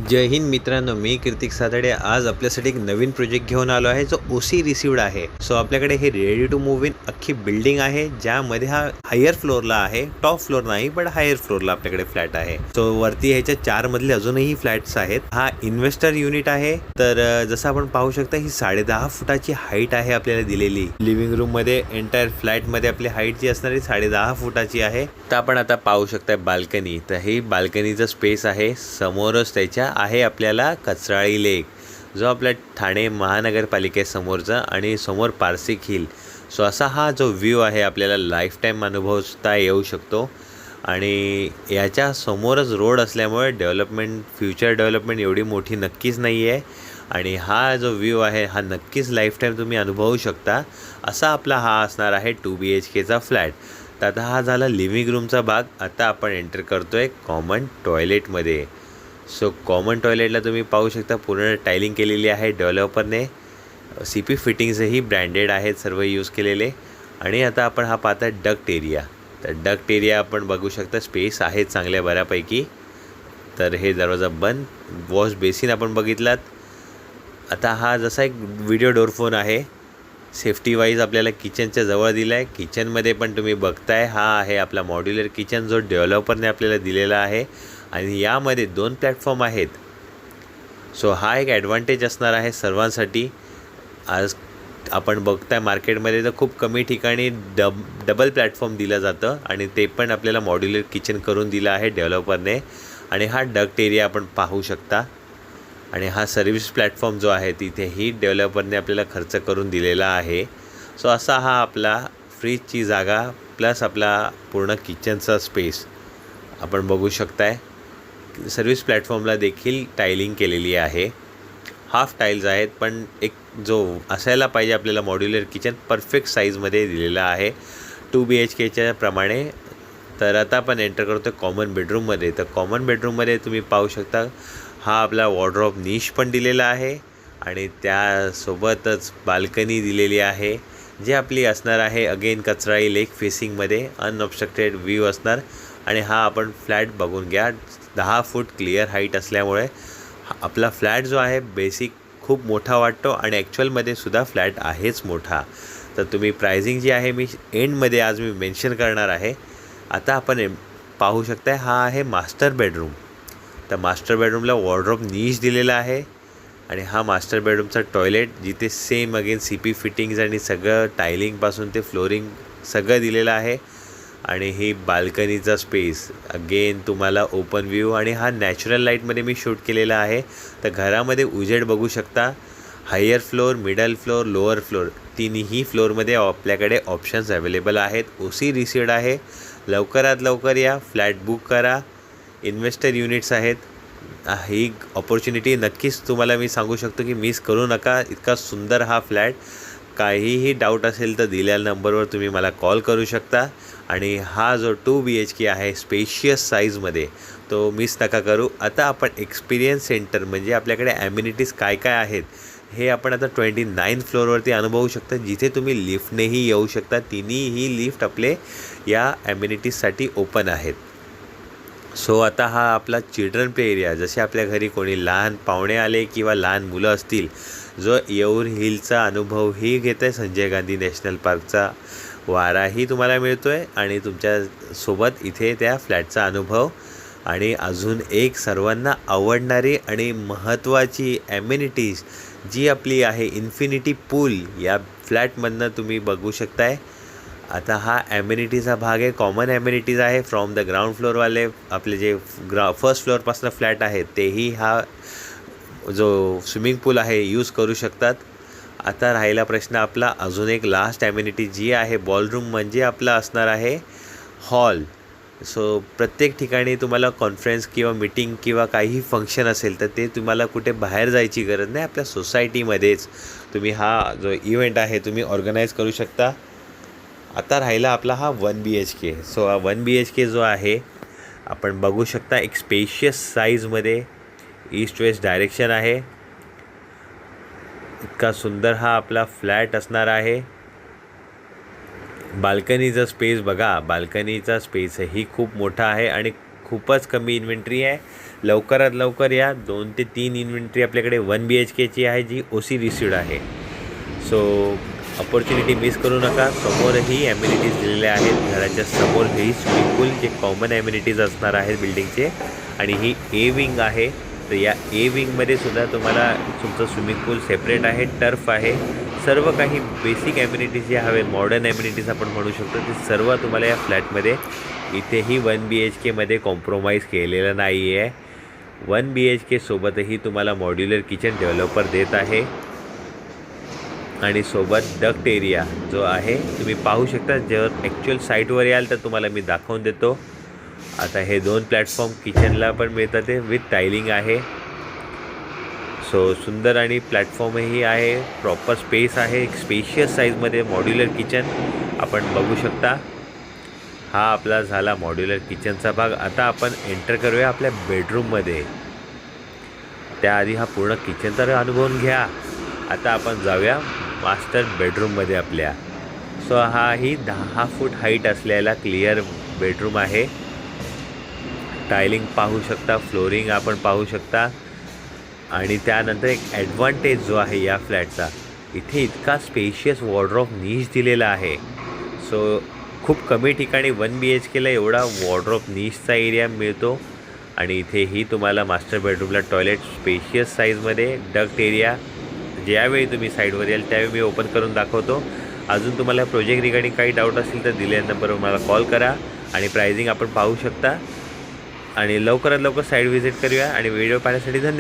जय हिंद मित्रांनो, मी कीर्तिक सातडे आज आपल्यासाठी एक नवीन प्रोजेक्ट घेऊन आलो आहे जो ओसी रिसिव्ड आहे. सो आपल्याकडे हे रेडी टू मूव्ह इन अख्खी बिल्डिंग आहे ज्यामध्ये हा हायर फ्लोअरला आहे. टॉप फ्लोअर नाही पण हायर फ्लोअरला आपल्याकडे फ्लॅट आहे. सो वरती ह्याच्या 4 मधले अजूनही फ्लॅट्स आहेत. हा इन्व्हेस्टर युनिट आहे. तर जसं आपण पाहू शकता ही 10.5 फुटाची हाईट आहे आपल्याला दिलेली. लिव्हिंग रूम मध्ये एंटायर फ्लॅट मध्ये आपली हाईट जी असणारी 10.5 फुटाची आहे. तर आपण आता पाहू शकता बाल्कनी. तर ही बाल्कनीचं स्पेस आहे. समोरच त्याच्या आहे आपल्याला कचराळी लेक जो आपल्या ठाणे महानगरपालिकेसमोरचा आणि समोर पारसिक हिल. सो असा हा जो व्ह्यू आहे आपल्याला लाईफ टाईम अनुभवता येऊ शकतो. आणि याच्या समोरच रोड असल्यामुळे फ्युचर डेव्हलपमेंट एवढी मोठी नक्कीच नाही आहे. आणि हा जो व्ह्यू आहे हा नक्कीच लाईफ टाईम तुम्ही अनुभवू शकता. असा आपला हा असणार आहे 2 BHKचा फ्लॅट. तर आता हा झाला लिव्हिंग रूमचा भाग. आता आपण एंटर करतोय कॉमन टॉयलेटमध्ये. सो कॉमन टॉयलेटला तुम्ही पाहू शकता पूर्ण टायलिंग केलेली आहे डेव्हलपरने. CP फिटिंग्सही ब्रँडेड आहेत सर्व यूज केलेले. आणि आता आपण हा पाहता डक्ट एरिया. तर डक्ट एरिया आपण बघू शकता स्पेस आहे चांगल्या बऱ्यापैकी. तर हे दरवाजा बंद. वॉश बेसिन आपण बघितलात. आता हा जसा एक व्हिडिओ डोर फोन आहे सेफ्टी वाईज आपल्याला किचनच्या जवळ दिला आहे. किचनमध्ये पण तुम्ही बघताय हा आहे आपला मॉड्युलर किचन जो डेव्हलपरने आपल्याला दिलेला आहे. आणि यामध्ये 2 प्लॅटफॉर्म आहेत. सो हा एक ॲडव्हान्टेज असणार आहे सर्वांसाठी. आज आपण बघताय मार्केटमध्ये तर खूप कमी ठिकाणी डबल प्लॅटफॉर्म दिलं जातं आणि ते पण आपल्याला मॉड्युलर किचन करून दिलं आहे डेव्हलपरने. आणि हा डक्ट एरिया आपण पाहू शकता. आणि हा सर्व्हिस प्लॅटफॉर्म जो आहे तिथेही डेव्हलपरने आपल्याला खर्च करून दिलेला आहे. सो असा हा आपला फ्रीजची जागा प्लस आपला पूर्ण किचनचा स्पेस आपण बघू शकताय. सर्व्हिस प्लॅटफॉर्मला देखील टायलिंग केलेली आहे. हाफ टाईल्स आहेत पण एक जो असायला पाहिजे आपल्याला मॉड्युलर किचन परफेक्ट साईजमध्ये दिलेला आहे 2 BHKच्या प्रमाणे. तर आता आपण एंटर करतो कॉमन बेडरूममध्ये. तर कॉमन बेडरूममध्ये तुम्ही पाहू शकता हा आपला वॉर्डरोब निश पण दिलेला आहे. आणि त्यासोबतच बाल्कनी दिलेली आहे जी आपली असणार आहे अगेन कचराळी लेक फेसिंगमध्ये अनऑब्स्ट्रक्टेड व्ह्यू असणार. आणि हा आपण फ्लॅट बघून घ्या 10 फूट क्लिअर हाईट असल्यामुळे आपला फ्लॅट जो आहे बेसिक खूप मोठा वाटतो आणि ॲक्च्युअलमध्ये सुद्धा फ्लॅट आहेच मोठा. तर तुम्ही प्राइसिंग जी आहे मी एंडमध्ये आज मी मेन्शन करणार आहे. आता आपण पाहू शकता हा आहे मास्टर बेडरूम. तर मास्टर बेडरूमला वॉर्डरोब निश दिलेला आहे. आणि हा मास्टर बेडरूमचा टॉयलेट जिथे सेम अगेन CP फिटिंग्स आणि सगळं टायलिंगपासून ते फ्लोरिंग सगळं दिलेलं आहे. आणि ही बाल्कनीचा स्पेस अगेन तुम्हाला ओपन व्ह्यू आणि हा नॅचरल लाईटमध्ये मी शूट केलेला आहे. तर घरामध्ये उजेड बघू शकता. Higher floor, middle floor, lower floor तिन्ही फ्लोअरमध्ये आपल्याकडे ऑप्शन्स अवेलेबल आहेत. OC रिसिव्ड आहे. लवकरात लवकर या फ्लॅट बुक करा. इन्व्हेस्टर युनिट्स आहेत. ही ऑपॉर्च्युनिटी नक्कीच तुम्हाला मी सांगू शकतो की मिस करू नका. इतका सुंदर हा फ्लॅट. काहीही डाऊट असेल तर दिलेल्या नंबरवर तुम्ही मला कॉल करू शकता. आणि हा जो 2 BHK आहे स्पेशियस साईजमध्ये तो मिस नका करू. आता आपण एक्सपिरियन्स सेंटर म्हणजे आपल्याकडे ॲम्युनिटीज काय काय आहेत हे आपण आता 29 फ्लोअरवरती अनुभवू शकता जिथे तुम्ही लिफ्टनेही येऊ शकता. तिन्हीही लिफ्ट आपले या ॲम्युनिटीजसाठी ओपन आहेत. सो आता हा आपला चिल्ड्रन प्ले एरिया. जसे आपल्या घरी कोणी लहान पाहुणे आले किंवा लहान मुलं असतील जो येऊर हिलचा अनुभवही घेत आहे. संजय गांधी नॅशनल पार्कचा वाराही तुम्हाला मिळतो आहे आणि तुमच्यासोबत इथे त्या फ्लॅटचा अनुभव. आणि अजून एक सर्वांना आवडणारी आणि महत्त्वाची ॲम्युनिटीज जी आपली आहे इन्फिनिटी पूल या फ्लॅटमधनं तुम्ही बघू शकताय. आता हा ॲम्युनिटीचा भाग आहे. कॉमन ॲम्युनिटीज आहे फ्रॉम द ग्राउंड फ्लोअरवाले आपले जे फर्स्ट फ्लोअरपासून फ्लॅट आहेत तेही हा जो स्विमिंग पूल आहे यूज करू शकतात. आता राहिला प्रश्न आपला अजून एक लास्ट ॲम्युनिटी जी आहे बॉलरूम म्हणजे आपला असणार आहे हॉल. सो प्रत्येक ठिकाणी तुम्हाला कॉन्फरन्स किंवा मीटिंग किंवा काही फंक्शन असेल तर ते तुम्हाला कुठे बाहेर जायची गरज नाही. आपल्या सोसायटीमध्येच तुम्ही हा जो इव्हेंट आहे तुम्ही ऑर्गनाईज करू शकता. आता राहिला आपला हा 1 BHK. सो हा 1 BHK जो आहे आपण बघू शकता एक स्पेशियस साईजमध्ये ईस्ट वेस्ट डायरेक्शन आहे. इतका सुंदर हा आपला फ्लॅट असणार आहे. बाल्कनीचा स्पेस बघा. बाल्कनीचा स्पेसही खूप मोठा आहे आणि खूपच कमी इन्व्हेंटरी आहे. लवकरात लवकर या. 2 ते 3 इन्व्हेंटरी आपल्याकडे 1 BHKची आहे जी OC रिसिव्ड आहे. सो अपॉर्च्युनिटी मिस करू नका. समोरही ॲम्युनिटीज दिलेल्या आहेत. घराच्या समोर ही स्विमिंग पूल जे कॉमन ॲम्युनिटीज असणार आहेत बिल्डिंगचे, आणि ही A विंग आहे. तर या A विंगमध्ये सुद्धा तुम्हाला तुमचं स्विमिंग पूल सेपरेट आहे, टर्फ आहे, सर्व काही बेसिक ॲम्युनिटीज जे हवे, मॉडर्न ॲम्युनिटीज आपण म्हणू शकतो, ते सर्व तुम्हाला या फ्लॅटमध्ये इथेही 1 BHKमध्ये कॉम्प्रोमाइज केलेलं नाही आहे. 1 BHK सोबतही तुम्हाला मॉड्युलर किचन डेव्हलपर देत आहे आणि सोबत डक्ट एरिया जो आहे तुम्ही पाहू शकता. जेव्हा ॲक्च्युअल साईटवर याल तर तुम्हाला मी दाखवून देतो. आता हे 2 प्लॅटफॉर्म किचनला पण मिळतात, ते विथ टायलिंग आहे. सो सुंदर आणि प्लॅटफॉर्मही आहे, प्रॉपर स्पेस आहे, एक स्पेशियस साईजमध्ये मॉड्युलर किचन आपण बघू शकता. हा आपला झाला मॉड्युलर किचनचा भाग. आता आपण एंटर करूया आपल्या बेडरूममध्ये. त्याआधी हा पूर्ण किचनचा अनुभवून घ्या. आता आपण जाऊया मास्टर बेडरूममध्ये आपल्या. सो हा ही 10 फूट हाईट असलेला क्लिअर बेडरूम आहे. टायलिंग पाहू शकता, फ्लोरिंग आपण पाहू शकता. आणि त्यानंतर एक ॲडव्हान्टेज जो आहे या फ्लॅटचा, इथे इतका स्पेशियस वॉर्डरोब नीश दिलेला आहे. सो खूप कमी ठिकाणी 1 BHKला एवढा वॉर्डरोब नीशचा एरिया मिळतो. आणि इथेही तुम्हाला मास्टर बेडरूमला टॉयलेट स्पेशियस साईजमध्ये, डक्ट एरिया. ज्यावेळी तुम्ही साईडवर याल त्यावेळी मी ओपन करून दाखवतो. अजून तुम्हाला प्रोजेक्ट रिगार्डिंग काही डाऊट असेल तर दिलेल्या नंबरवर मला कॉल करा. आणि प्राइसिंग आपण पाहू शकता. आणि लवकरात लवकर साईट व्हिजिट करूया. आणि व्हिडिओ पाहण्यासाठी धन्यवाद.